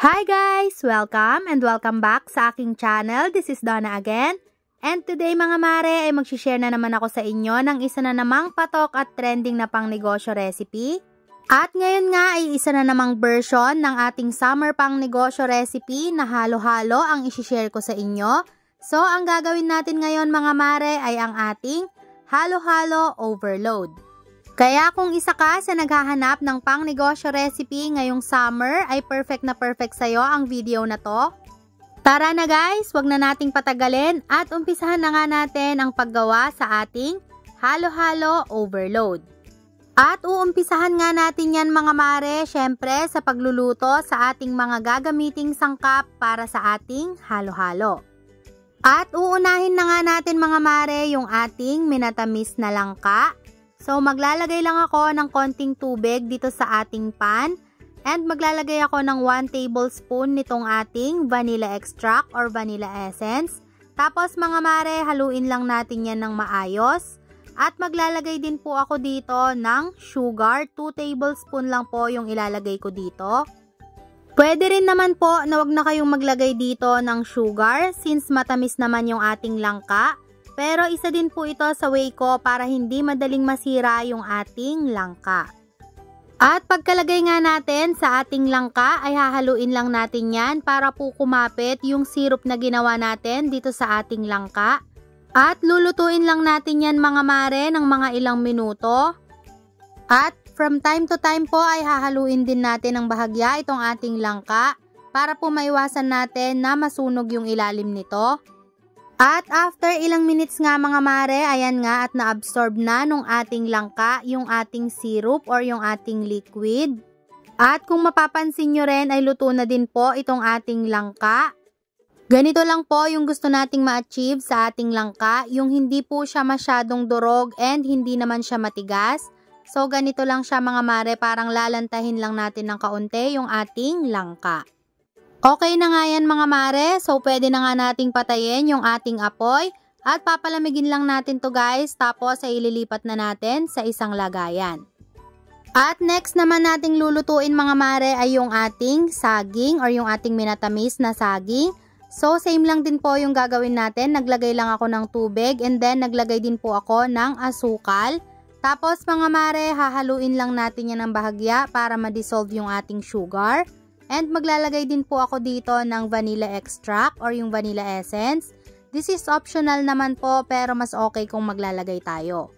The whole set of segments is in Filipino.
Hi guys! Welcome and welcome back sa aking channel. This is Donna again. And today mga mare ay magsishare na naman ako sa inyo ng isa na namang patok at trending na pangnegosyo recipe. At ngayon nga ay isa na namang version ng ating summer pangnegosyo recipe na halo-halo ang isishare ko sa inyo. So ang gagawin natin ngayon mga mare ay ang ating halo-halo overload. Kaya kung isa ka sa naghahanap ng pangnegosyo recipe ngayong summer ay perfect na perfect sa'yo ang video na to. Tara na guys, wag na nating patagalin at umpisahan na nga natin ang paggawa sa ating halo-halo overload. At uumpisahan nga natin yan mga mare, syempre sa pagluluto sa ating mga gagamiting sangkap para sa ating halo-halo. At uunahin na nga natin mga mare yung ating minatamis na langka. So, maglalagay lang ako ng konting tubig dito sa ating pan and maglalagay ako ng 1 tablespoon nitong ating vanilla extract or vanilla essence. Tapos mga mare, haluin lang natin yan ng maayos. At maglalagay din po ako dito ng sugar. 2 tablespoon lang po yung ilalagay ko dito. Pwede rin naman po na wag na kayong maglagay dito ng sugar since matamis naman yung ating langka. Pero isa din po ito sa way ko para hindi madaling masira yung ating langka. At pagkalagay nga natin sa ating langka ay hahaluin lang natin yan para po kumapit yung syrup na ginawa natin dito sa ating langka. At lulutuin lang natin yan mga mare ng mga ilang minuto. At from time to time po ay hahaluin din natin ng bahagya itong ating langka para po maiwasan natin na masunog yung ilalim nito. At after ilang minutes nga mga mare, ayan nga at na-absorb na nung ating langka yung ating syrup or yung ating liquid. At kung mapapansin nyo rin ay luto na din po itong ating langka. Ganito lang po yung gusto nating ma-achieve sa ating langka, yung hindi po siya masyadong durog and hindi naman siya matigas. So ganito lang siya mga mare, parang lalantahin lang natin ng kaunti yung ating langka. Okay na nga yan mga mare, so pwede na nga nating patayin yung ating apoy at papalamigin lang natin to guys, tapos ay ililipat na natin sa isang lagayan. At next naman nating lulutuin mga mare ay yung ating saging or yung ating minatamis na saging. So same lang din po yung gagawin natin, naglagay lang ako ng tubig and then naglagay din po ako ng asukal. Tapos mga mare, hahaluin lang natin yan ng bahagya para ma-dissolve yung ating sugar. And maglalagay din po ako dito ng vanilla extract or yung vanilla essence. This is optional naman po pero mas okay kung maglalagay tayo.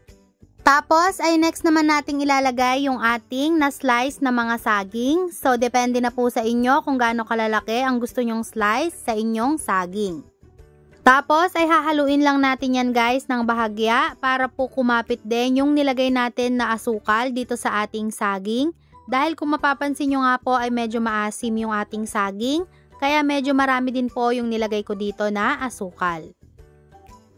Tapos ay next naman nating ilalagay yung ating na-slice na mga saging. So depende na po sa inyo kung gaano kalalaki ang gusto nyong slice sa inyong saging. Tapos ay hahaluin lang natin yan guys ng bahagya para po kumapit din yung nilagay natin na asukal dito sa ating saging. Dahil kung mapapansin nyo nga po ay medyo maasim yung ating saging, kaya medyo marami din po yung nilagay ko dito na asukal.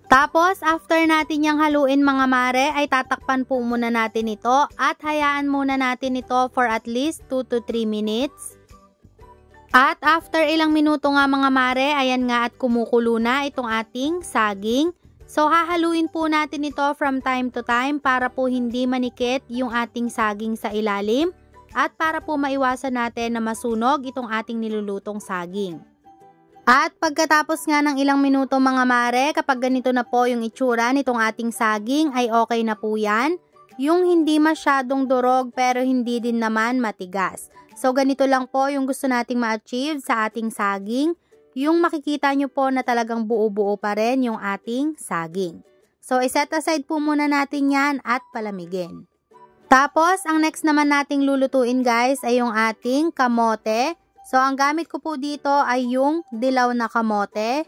Tapos after natin yung haluin mga mare ay tatakpan po muna natin ito at hayaan muna natin ito for at least 2 to 3 minutes. At after ilang minuto nga mga mare, ayan nga at kumukulo na itong ating saging. So hahaluin po natin ito from time to time para po hindi manikit yung ating saging sa ilalim. At para po maiwasan natin na masunog itong ating nilulutong saging. At pagkatapos nga ng ilang minuto mga mare, kapag ganito na po yung itsura nitong ating saging ay okay na po yan. Yung hindi masyadong durog pero hindi din naman matigas. So ganito lang po yung gusto nating ma-achieve sa ating saging. Yung makikita nyo po na talagang buo-buo pa rin yung ating saging. So iset aside po muna natin yan at palamigin. Tapos, ang next naman nating lulutuin guys ay yung ating kamote. So, ang gamit ko po dito ay yung dilaw na kamote.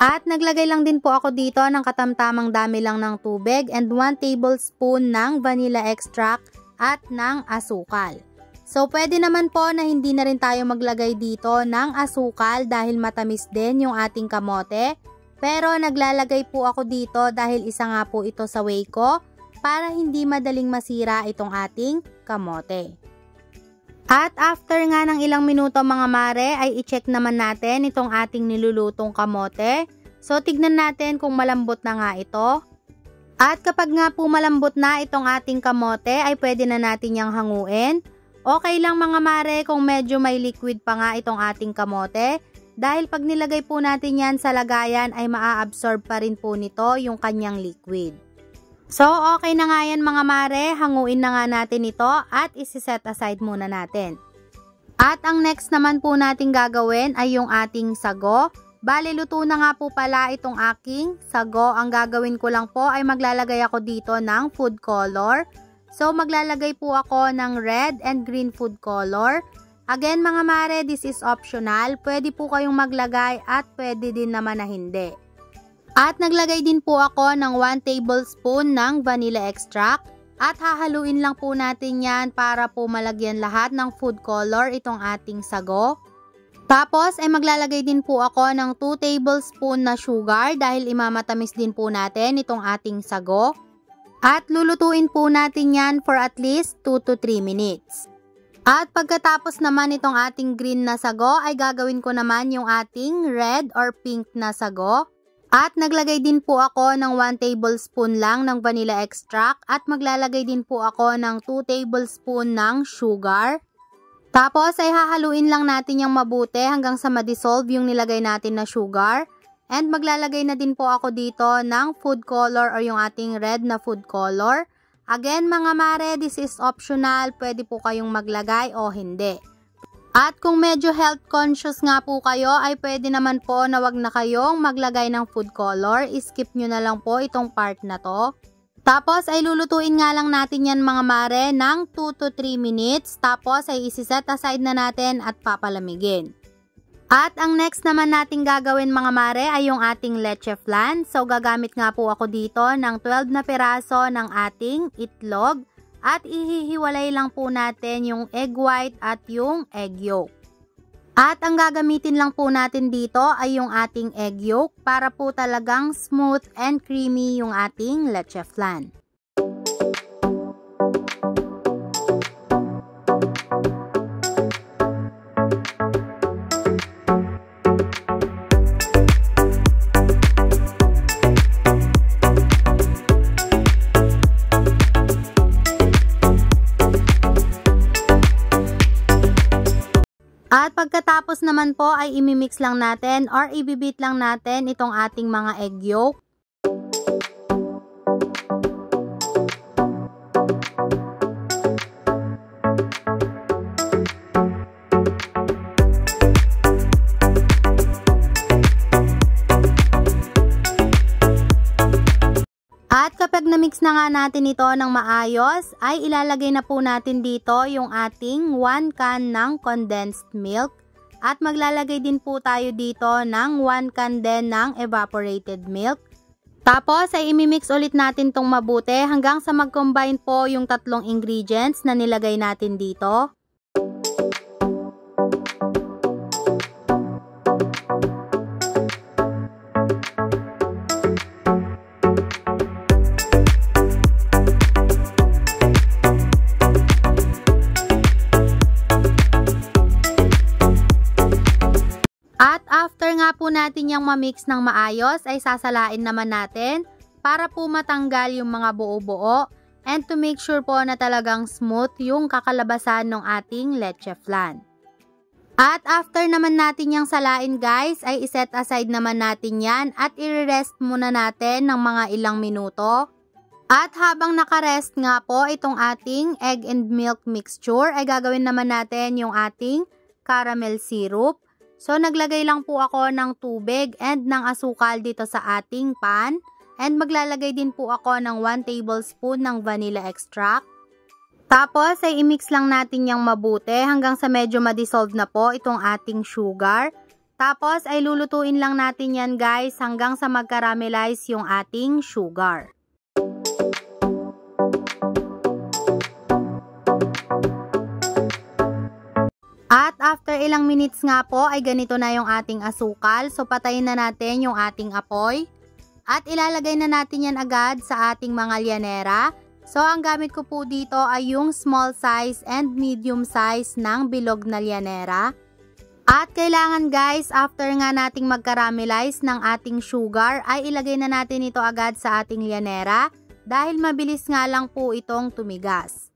At naglagay lang din po ako dito ng katamtamang dami lang ng tubig and 1 tablespoon ng vanilla extract at ng asukal. So, pwede naman po na hindi na rin tayo maglagay dito ng asukal dahil matamis din yung ating kamote. Pero naglalagay po ako dito dahil isa nga po ito sa way ko para hindi madaling masira itong ating kamote. At after nga ng ilang minuto mga mare ay i-check naman natin itong ating nilulutong kamote. So tignan natin kung malambot na nga ito. At kapag nga po malambot na itong ating kamote ay pwede na natin yang hanguin. Okay lang mga mare kung medyo may liquid pa nga itong ating kamote, dahil pag nilagay po natin yan sa lagayan ay maa-absorb pa rin po nito yung kanyang liquid. So okay na nga yan mga mare, hanguin na nga natin ito at isi-set aside muna natin. At ang next naman po natin gagawin ay yung ating sago. Bale, luto na nga po pala itong aking sago. Ang gagawin ko lang po ay maglalagay ako dito ng food color. So, maglalagay po ako ng red and green food color. Again mga mare, this is optional. Pwede po kayong maglagay at pwede din naman na hindi. At naglagay din po ako ng 1 tablespoon ng vanilla extract. At hahaluin lang po natin yan para po malagyan lahat ng food color itong ating sago. Tapos ay maglalagay din po ako ng 2 tablespoon na sugar dahil imamatamis din po natin itong ating sago. At lulutuin po natin yan for at least 2 to 3 minutes. At pagkatapos naman itong ating green na sago ay gagawin ko naman yung ating red or pink na sago. At naglagay din po ako ng 1 tablespoon lang ng vanilla extract at maglalagay din po ako ng 2 tablespoon ng sugar. Tapos ay hahaluin lang natin yung mabuti hanggang sa ma-dissolve yung nilagay natin na sugar. And maglalagay na din po ako dito ng food color or yung ating red na food color. Again mga mare, this is optional. Pwede po kayong maglagay o hindi. At kung medyo health conscious nga po kayo ay pwede naman po na wag na kayong maglagay ng food color. Skip nyo na lang po itong part na to. Tapos ay lulutuin nga lang natin yan mga mare ng 2 to 3 minutes. Tapos ay isi-set aside na natin at papalamigin. At ang next naman natin gagawin mga mare ay yung ating leche flan. So gagamit nga po ako dito ng 12 na piraso ng ating itlog. At ihihiwalay lang po natin yung egg white at yung egg yolk. At ang gagamitin lang po natin dito ay yung ating egg yolk para po talagang smooth and creamy yung ating leche flan. At pagkatapos naman po ay imimix lang natin or ibibit lang natin itong ating mga egg yolk. At kapag na-mix na nga natin ito ng maayos, ay ilalagay na po natin dito yung ating 1 can ng condensed milk. At maglalagay din po tayo dito ng 1 can din ng evaporated milk. Tapos ay imimix ulit natin tong mabuti hanggang sa mag-combine po yung tatlong ingredients na nilagay natin dito. At after nga po natin yung ma-mix ng maayos ay sasalain naman natin para po matanggal yung mga buo-buo and to make sure po na talagang smooth yung kakalabasan ng ating leche flan. At after naman natin yung salain guys ay iset aside naman natin yan at i-rest muna natin ng mga ilang minuto. At habang nakarest nga po itong ating egg and milk mixture ay gagawin naman natin yung ating caramel syrup. So, naglagay lang po ako ng tubig and ng asukal dito sa ating pan. And maglalagay din po ako ng 1 tablespoon ng vanilla extract. Tapos, ay i-mix lang natin yung mabuti hanggang sa medyo ma-dissolve na po itong ating sugar. Tapos, ay lulutuin lang natin yan guys hanggang sa mag-caramelize yung ating sugar. At after ilang minutes nga po ay ganito na yung ating asukal. So patayin na natin yung ating apoy. At ilalagay na natin yan agad sa ating mga lyanera. So ang gamit ko po dito ay yung small size and medium size ng bilog na lyanera. At kailangan guys, after nga nating mag-caramelize ng ating sugar ay ilagay na natin ito agad sa ating lyanera. Dahil mabilis nga lang po itong tumigas.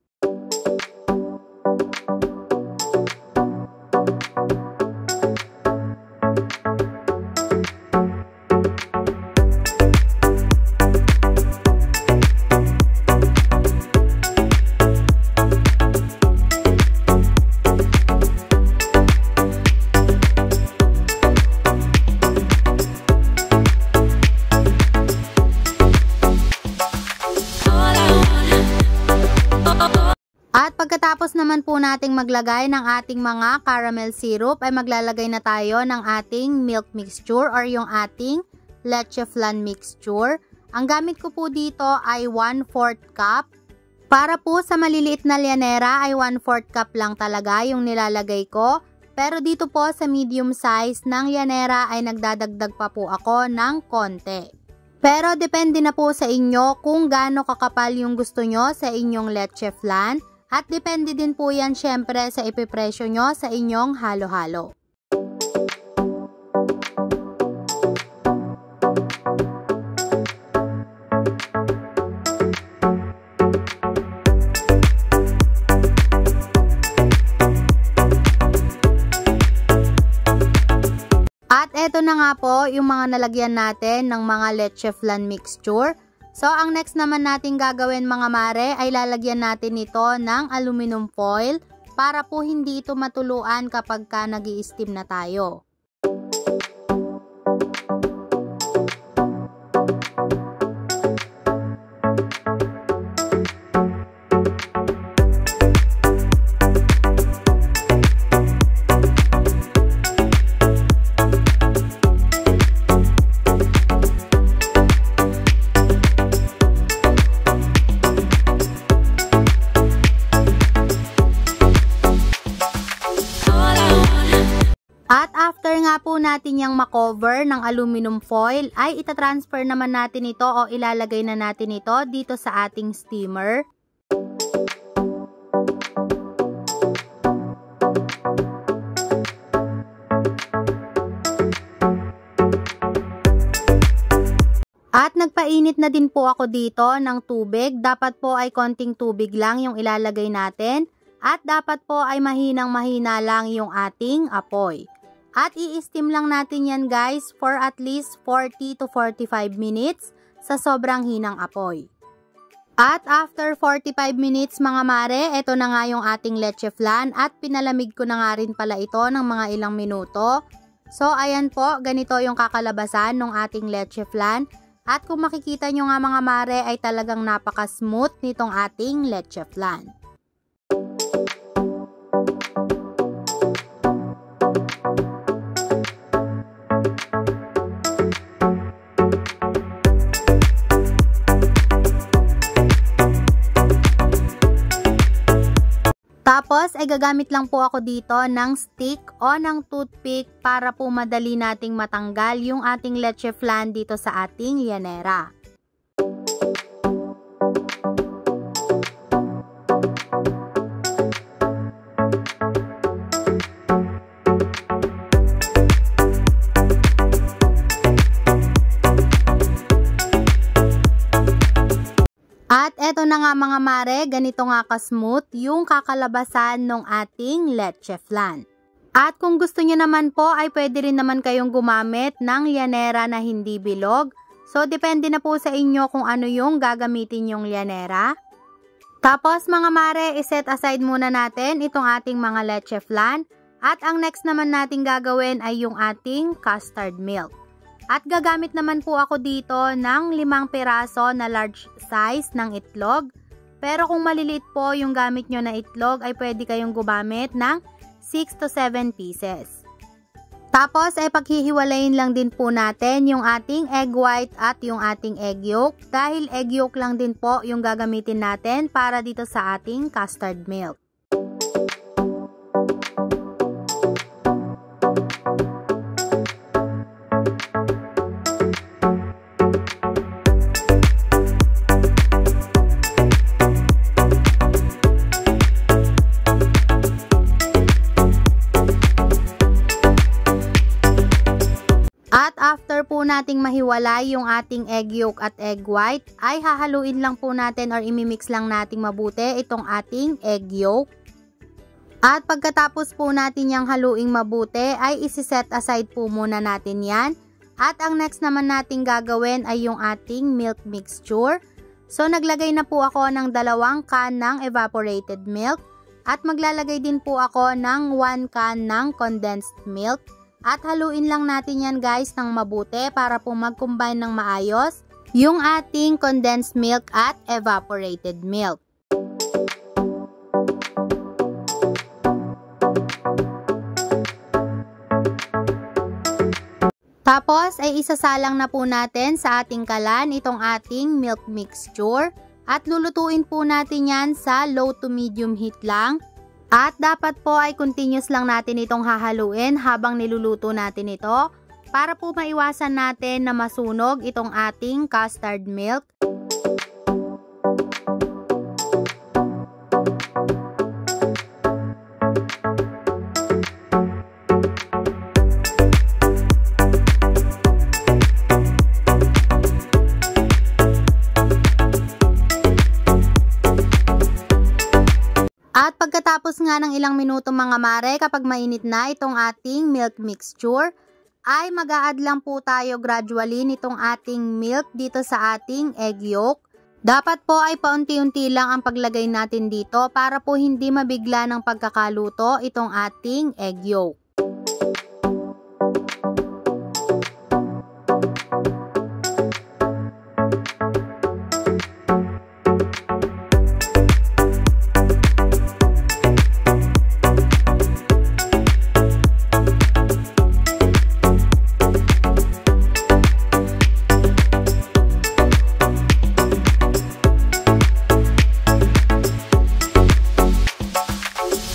po nating maglagay ng ating mga caramel syrup ay maglalagay na tayo ng ating milk mixture or yung ating leche flan mixture. Ang gamit ko po dito ay 1/4 cup. Para po sa maliliit na llanera ay 1/4 cup lang talaga yung nilalagay ko. Pero dito po sa medium size ng llanera ay nagdadagdag pa po ako ng konti. Pero depende na po sa inyo kung gaano kakapal yung gusto nyo sa inyong leche flan. At depende din po yan syempre sa ipipresyo nyo sa inyong halo-halo. At eto na nga po yung mga nalagyan natin ng mga leche flan mixture. So, ang next naman natin gagawin mga mare ay lalagyan natin ito ng aluminum foil para po hindi ito matuluan kapag nag-i-steam na tayo. At after nga po natin yung makover ng aluminum foil, ay itatransfer naman natin ito o ilalagay na natin ito dito sa ating steamer. At nagpainit na din po ako dito ng tubig. Dapat po ay konting tubig lang yung ilalagay natin. At dapat po ay mahinang-mahina lang yung ating apoy. At i-steam lang natin yan guys for at least 40 to 45 minutes sa sobrang hinang apoy. At after 45 minutes mga mare, ito na nga yung ating leche flan at pinalamig ko na nga rin pala ito ng mga ilang minuto. So ayan po, ganito yung kakalabasan ng ating leche flan. At kung makikita nyo nga mga mare ay talagang napaka-smooth nitong ating leche flan. Tapos, ay gagamit lang po ako dito ng stick o ng toothpick para po madali nating matanggal yung ating leche flan dito sa ating llanera. At eto na nga mga mare, ganito nga ka-smooth yung kakalabasan ng ating leche flan. At kung gusto nyo naman po ay pwede rin naman kayong gumamit ng llanera na hindi bilog. So depende na po sa inyo kung ano yung gagamitin yung llanera. Tapos mga mare, iset aside muna natin itong ating mga leche flan. At ang next naman natin gagawin ay yung ating custard milk. At gagamit naman po ako dito ng 5 piraso na large size ng itlog. Pero kung maliliit po yung gamit nyo na itlog ay pwede kayong gumamit ng 6 to 7 pieces. Tapos ay paghihiwalayin lang din po natin yung ating egg white at yung ating egg yolk. Dahil egg yolk lang din po yung gagamitin natin para dito sa ating custard milk. At after po nating mahiwalay yung ating egg yolk at egg white, ay hahaluin lang po natin or imimix lang nating mabuti itong ating egg yolk. At pagkatapos po natin yung haluing mabuti, ay isi-set aside po muna natin yan. At ang next naman nating gagawin ay yung ating milk mixture. So naglagay na po ako ng 2 can ng evaporated milk. At maglalagay din po ako ng 1 can ng condensed milk. At haluin lang natin yan guys ng mabuti para po mag-combine ng maayos yung ating condensed milk at evaporated milk. Tapos ay isasalang na po natin sa ating kalan itong ating milk mixture at lulutuin po natin yan sa low to medium heat lang. At dapat po ay continuous lang natin itong hahaluin habang niluluto natin ito para po maiwasan natin na masunog itong ating custard milk. At pagkatapos nga ng ilang minuto mga mare, kapag mainit na itong ating milk mixture, ay mag-a-add lang po tayo gradually nitong ating milk dito sa ating egg yolk. Dapat po ay paunti-unti lang ang paglagay natin dito para po hindi mabigla ng pagkakaluto itong ating egg yolk.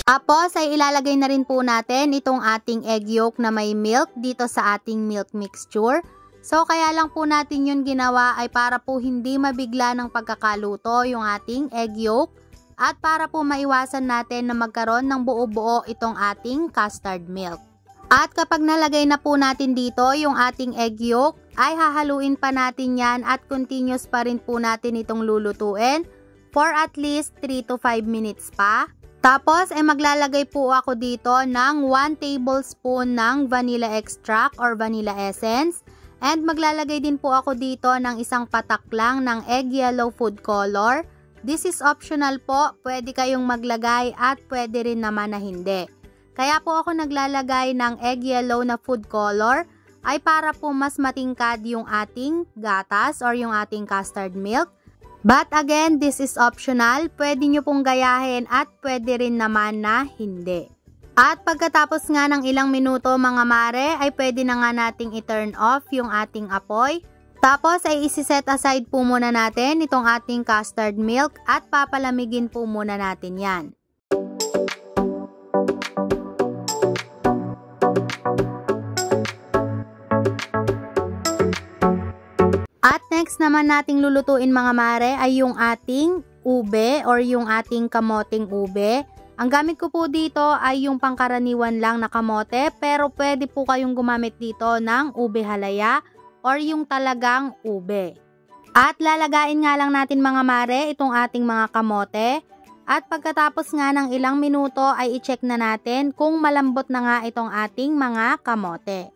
Tapos ay ilalagay na rin po natin itong ating egg yolk na may milk dito sa ating milk mixture. So kaya lang po natin yun ginawa ay para po hindi mabigla ng pagkakaluto yung ating egg yolk at para po maiwasan natin na magkaroon ng buo-buo itong ating custard milk. At kapag nalagay na po natin dito yung ating egg yolk ay hahaluin pa natin yan at continuous pa rin po natin itong lulutuin for at least 3 to 5 minutes pa. Tapos ay maglalagay po ako dito ng 1 tablespoon ng vanilla extract or vanilla essence. And maglalagay din po ako dito ng isang patak lang ng egg yellow food color. This is optional po, pwede kayong maglagay at pwede rin naman na hindi. Kaya po ako naglalagay ng egg yellow na food color ay para po mas matingkad yung ating gatas or yung ating custard milk. But again, this is optional. Pwede nyo pong gayahin at pwede rin naman na hindi. At pagkatapos nga ng ilang minuto mga mare, ay pwede na nga nating i-turn off yung ating apoy. Tapos ay isi-set aside po muna natin itong ating custard milk at papalamigin po muna natin yan. At next naman nating lulutuin mga mare ay yung ating ube or yung ating kamoting ube. Ang gamit ko po dito ay yung pangkaraniwan lang na kamote pero pwede po kayong gumamit dito ng ube halaya or yung talagang ube. At lalagain nga lang natin mga mare itong ating mga kamote. At pagkatapos nga ng ilang minuto ay i-check na natin kung malambot na nga itong ating mga kamote.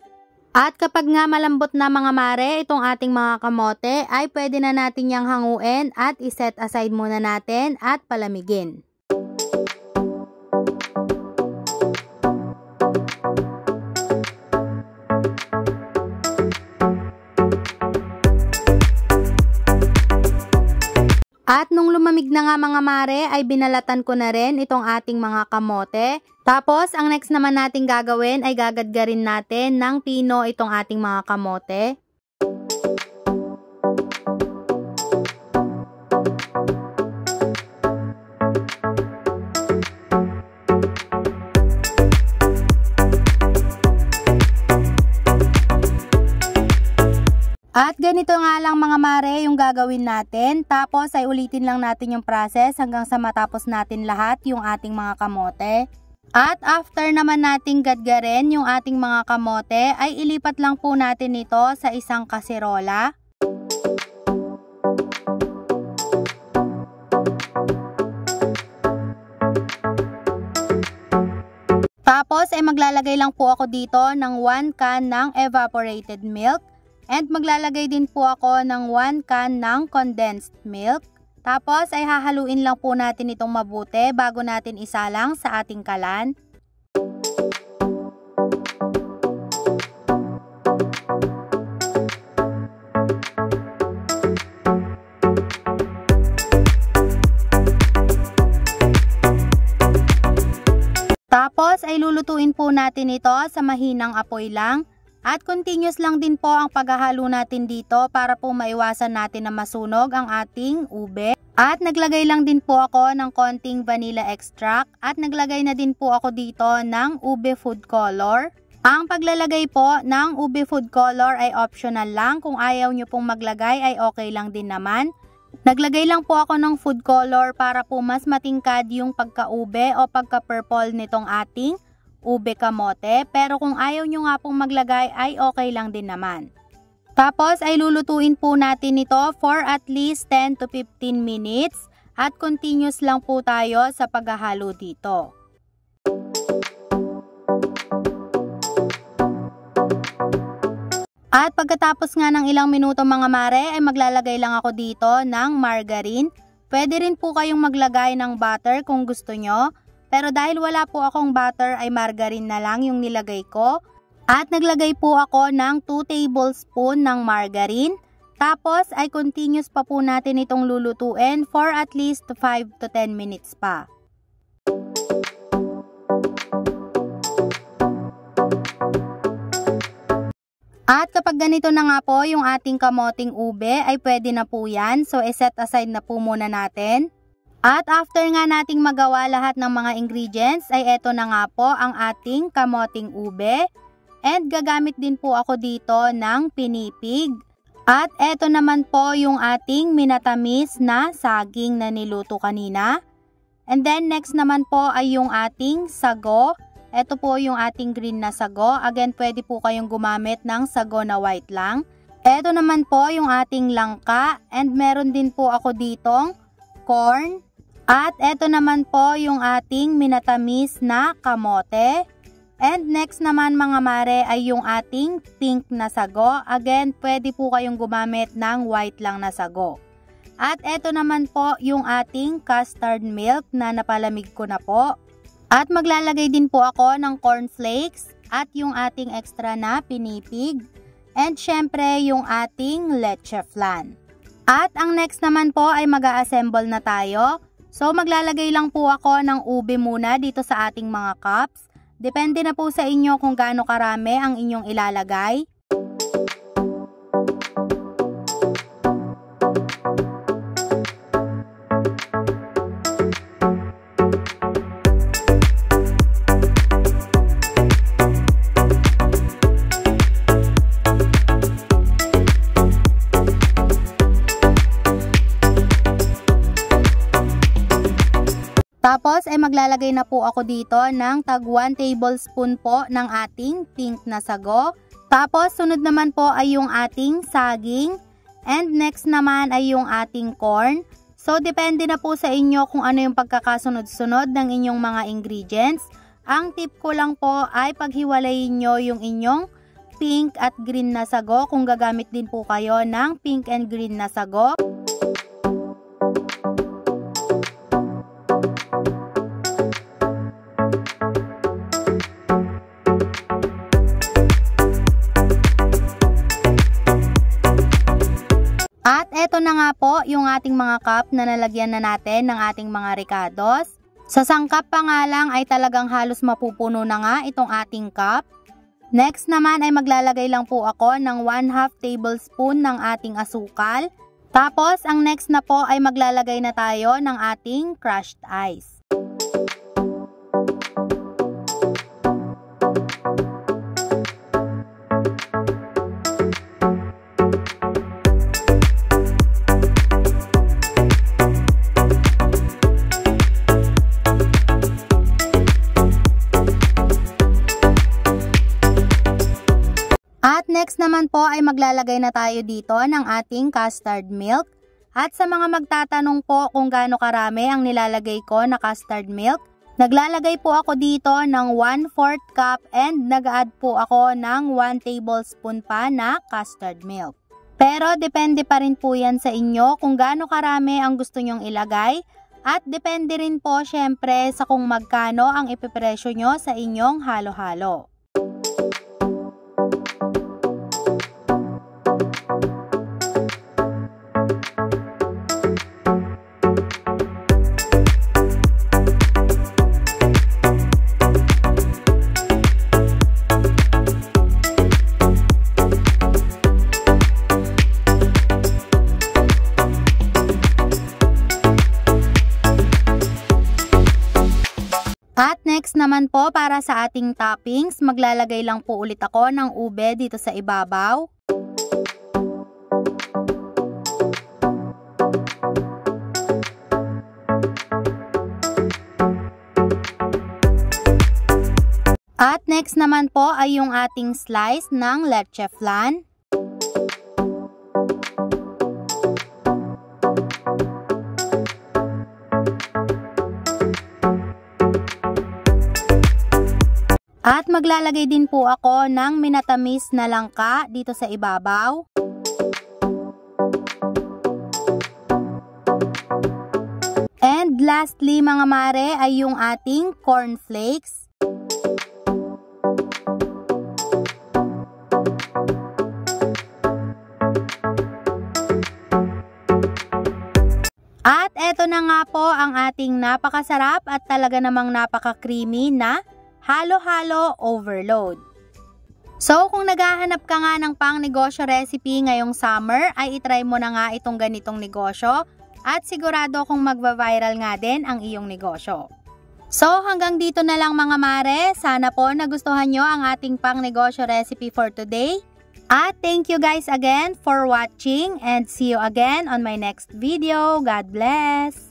At kapag nga malambot na mga mare itong ating mga kamote ay pwede na natin yang hanguin at iset aside muna natin at palamigin. At nung lumamig na nga mga mare ay binalatan ko na rin itong ating mga kamote. Tapos ang next naman nating gagawin ay gagadgarin natin ng pino itong ating mga kamote. At ganito nga lang mga mare yung gagawin natin. Tapos ay ulitin lang natin yung process hanggang sa matapos natin lahat yung ating mga kamote. At after naman nating gadgarin yung ating mga kamote ay ilipat lang po natin ito sa isang kaserola. Tapos ay maglalagay lang po ako dito ng 1 can ng evaporated milk. And maglalagay din po ako ng 1 can ng condensed milk. Tapos ay hahaluin lang po natin itong mabuti bago natin isalang sa ating kalan. Tapos ay lulutuin po natin ito sa mahinang apoy lang. At continuous lang din po ang paghahalo natin dito para po maiwasan natin na masunog ang ating ube. At naglagay lang din po ako ng konting vanilla extract at naglagay na din po ako dito ng ube food color. Ang paglalagay po ng ube food color ay optional lang. Kung ayaw nyo pong maglagay ay okay lang din naman. Naglagay lang po ako ng food color para po mas matingkad yung pagka-ube o pagka-purple nitong ating ube kamote. Pero kung ayaw nyo nga pong maglagay ay okay lang din naman. Tapos ay lulutuin po natin ito for at least 10 to 15 minutes at continuous lang po tayo sa paghahalo dito. At pagkatapos nga ng ilang minuto mga mare ay maglalagay lang ako dito ng margarine. Pwede rin po kayong maglagay ng butter kung gusto nyo. Pero dahil wala po akong butter ay margarine na lang yung nilagay ko. At naglagay po ako ng 2 tablespoon ng margarine. Tapos ay continuous pa po natin itong lulutuin for at least 5 to 10 minutes pa. At kapag ganito na nga po yung ating kamoting ube ay pwede na po yan. So iset aside na po muna natin. At after nga nating magawa lahat ng mga ingredients ay eto na nga po ang ating kamoting ube. And gagamit din po ako dito ng pinipig. At eto naman po yung ating minatamis na saging na niluto kanina. And then next naman po ay yung ating sago. Ito po yung ating green na sago. Again, pwede po kayong gumamit ng sago na white lang. Ito naman po yung ating langka. And meron din po ako ditong corn. At ito naman po yung ating minatamis na kamote. And next naman mga mare ay yung ating pink na sago. Again, pwede po kayong gumamit ng white lang na sago. At ito naman po yung ating custard milk na napalamig ko na po. At maglalagay din po ako ng cornflakes at yung ating extra na pinipig. And syempre yung ating leche flan. At ang next naman po ay mag-a-assemble na tayo. So maglalagay lang po ako ng ube muna dito sa ating mga cups. Depende na po sa inyo kung gaano karami ang inyong ilalagay. Tapos ay maglalagay na po ako dito ng tag 1 tablespoon po ng ating pink na sago. Tapos sunod naman po ay yung ating saging. And next naman ay yung ating corn. So depende na po sa inyo kung ano yung pagkakasunod-sunod ng inyong mga ingredients. Ang tip ko lang po ay paghiwalayin nyo yung inyong pink at green na sago kung gagamit din po kayo ng pink and green na sago. At eto na nga po yung ating mga cup na nalagyan na natin ng ating mga ricados. Sa sangkap pa nga lang ay talagang halos mapupuno na nga itong ating cup. Next naman ay maglalagay lang po ako ng 1/2 tablespoon ng ating asukal. Tapos ang next na po ay maglalagay na tayo ng ating crushed ice. At next naman po ay maglalagay na tayo dito ng ating custard milk. At sa mga magtatanong po kung gaano karami ang nilalagay ko na custard milk, naglalagay po ako dito ng 1/4 cup and nag-add po ako ng 1 tablespoon pa na custard milk. Pero depende pa rin po yan sa inyo kung gaano karami ang gusto nyong ilagay. At depende rin po syempre sa kung magkano ang ipipresyo nyo sa inyong halo-halo. next naman po para sa ating toppings, maglalagay lang po ulit ako ng ube dito sa ibabaw. At next naman po ay yung ating slice ng leche flan. At maglalagay din po ako ng minatamis na langka dito sa ibabaw. And lastly mga mare ay yung ating cornflakes. At eto na nga po ang ating napakasarap at talaga namang napaka-creamy na halo-halo overload. So kung naghahanap ka nga ng pang negosyo recipe ngayong summer, ay itry mo na nga itong ganitong negosyo at sigurado kung magva-viral nga din ang iyong negosyo. So hanggang dito na lang mga mare, sana po nagustuhan nyo ang ating pang negosyo recipe for today. At thank you guys again for watching and see you again on my next video. God bless!